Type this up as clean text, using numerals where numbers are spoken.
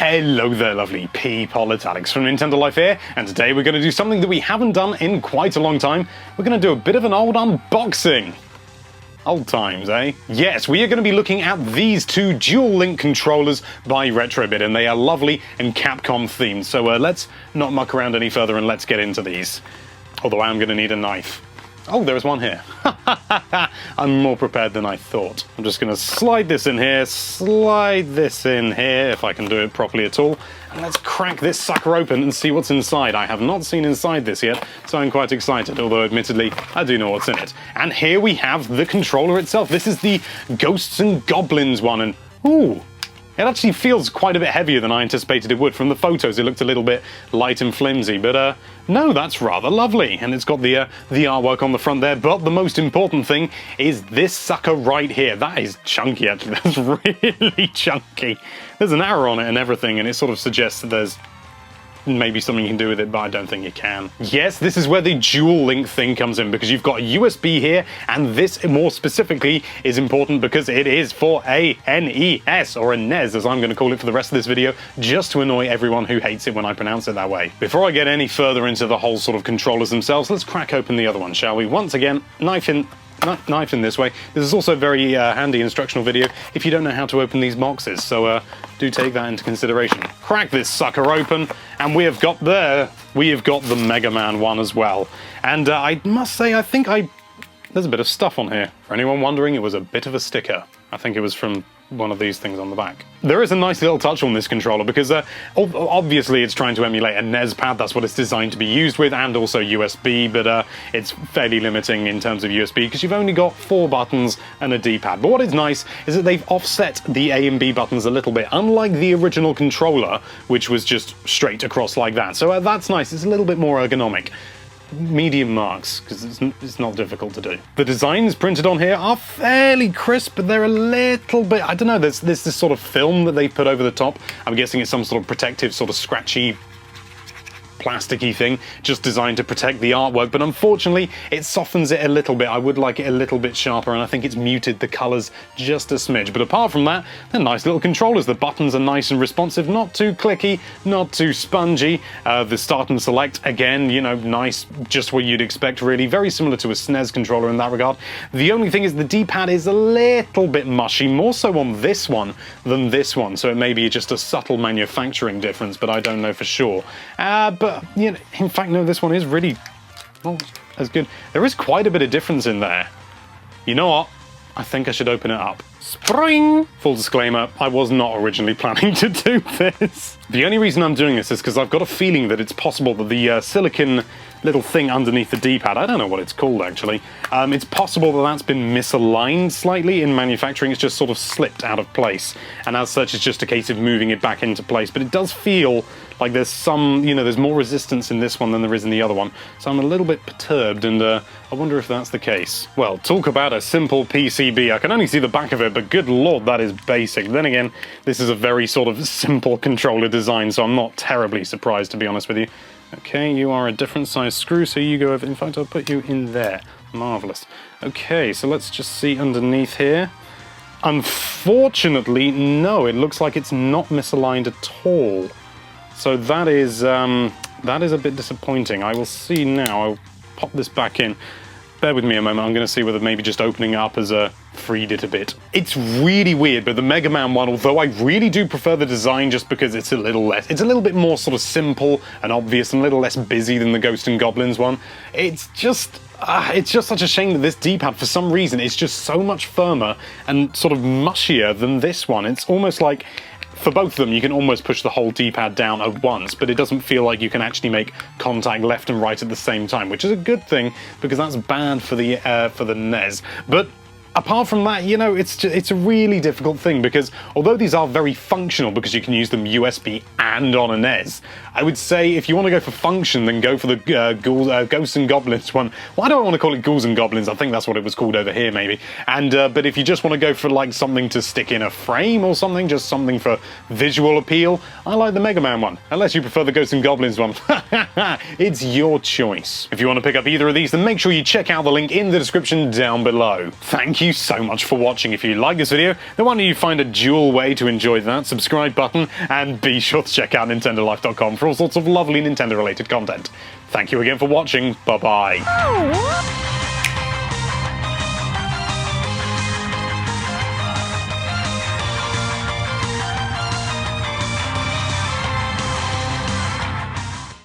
Hello there lovely people, it's Alex from Nintendo Life here, and today we're going to do something that we haven't done in quite a long time. We're going to do a bit of an old unboxing. Old times, eh? Yes, we are going to be looking at these two dual-link controllers by Retrobit, and they are lovely and Capcom-themed. So let's not muck around any further and let's get into these. Although I am going to need a knife. Oh, there's one here. I'm more prepared than I thought. I'm just going to slide this in here, slide this in here, if I can do it properly at all. And let's crack this sucker open and see what's inside. I have not seen inside this yet, so I'm quite excited, although admittedly, I do know what's in it. And here we have the controller itself. This is the Ghosts and Goblins one, and ooh, it actually feels quite a bit heavier than I anticipated it would. From the photos, it looked a little bit light and flimsy, but no, that's rather lovely. And it's got the artwork on the front there, but the most important thing is this sucker right here. That is chunky, actually. That's really chunky. There's an arrow on it and everything, and it sort of suggests that there's maybe something you can do with it, but I don't think you can. Yes, this is where the dual link thing comes in, because you've got a USB here, and this more specifically is important because it is for a NES, or a NES as I'm going to call it for the rest of this video, just to annoy everyone who hates it when I pronounce it that way. Before I get any further into the whole sort of controllers themselves, let's crack open the other one, shall we? Once again, knife in this way. This is also a very handy instructional video if you don't know how to open these boxes, so do take that into consideration. Crack this sucker open, and we have got the Mega Man one as well. And I must say, there's a bit of stuff on here. For anyone wondering, it was a bit of a sticker. I think it was from one of these things on the back. There is a nice little touch on this controller because obviously it's trying to emulate a NES pad, that's what it's designed to be used with, and also USB, but it's fairly limiting in terms of USB because you've only got 4 buttons and a D-pad. But what is nice is that they've offset the A and B buttons a little bit, unlike the original controller, which was just straight across like that. So that's nice, it's a little bit more ergonomic. Medium marks, because it's not difficult to do. The designs printed on here are fairly crisp, but they're a little bit, I don't know, there's this sort of film that they put over the top. I'm guessing it's some sort of protective, sort of scratchy, plasticky thing, just designed to protect the artwork, but unfortunately it softens it a little bit. I would like it a little bit sharper, and I think it's muted the colours just a smidge. But apart from that, they're nice little controllers. The buttons are nice and responsive, not too clicky, not too spongy. The start and select, again, you know, nice, just what you'd expect really. Very similar to a SNES controller in that regard. The only thing is the D-pad is a little bit mushy, more so on this one than this one, so it may be just a subtle manufacturing difference, but I don't know for sure. But you know, in fact, no, this one is really not as good. There is quite a bit of difference in there. You know what? I think I should open it up. Spring! Full disclaimer, I was not originally planning to do this. The only reason I'm doing this is because I've got a feeling that it's possible that the silicon little thing underneath the D-pad, I don't know what it's called actually, it's possible that that's been misaligned slightly in manufacturing. It's just sort of slipped out of place, and as such it's just a case of moving it back into place. But it does feel like there's some, you know, there's more resistance in this one than there is in the other one, so I'm a little bit perturbed, and I wonder if that's the case. Well, talk about a simple PCB. I can only see the back of it, but good lord, that is basic. Then again, this is a very sort of simple controller design, so I'm not terribly surprised, to be honest with you. Okay, you are a different size screw, so you go over. In fact, I'll put you in there. Marvellous. Okay, so let's just see underneath here. Unfortunately, no, it looks like it's not misaligned at all. So that is a bit disappointing. I will see now. I'll pop this back in. Bear with me a moment. I'm going to see whether maybe just opening it up has freed it a bit. It's really weird, but the Mega Man one, although I really do prefer the design just because it's a little bit more sort of simple and obvious and a little less busy than the Ghost and Goblins one. It's just such a shame that this D-pad, for some reason, is just so much firmer and sort of mushier than this one. It's almost like, for both of them, you can almost push the whole D-pad down at once, but it doesn't feel like you can actually make contact left and right at the same time, which is a good thing, because that's bad for the NES. But apart from that, you know, it's a really difficult thing, because although these are very functional because you can use them USB and on a NES, I would say if you want to go for function, then go for the Ghosts and Goblins one. Why do I want to call it Ghouls and Goblins? I think that's what it was called over here, maybe. And but if you just want to go for like something to stick in a frame or something, just something for visual appeal, I like the Mega Man one. Unless you prefer the Ghosts and Goblins one. It's your choice. If you want to pick up either of these, then make sure you check out the link in the description down below. Thank you you so much for watching. If you like this video, then why don't you find a dual way to enjoy that subscribe button, and be sure to check out nintendolife.com for all sorts of lovely Nintendo-related content. Thank you again for watching. Bye-bye.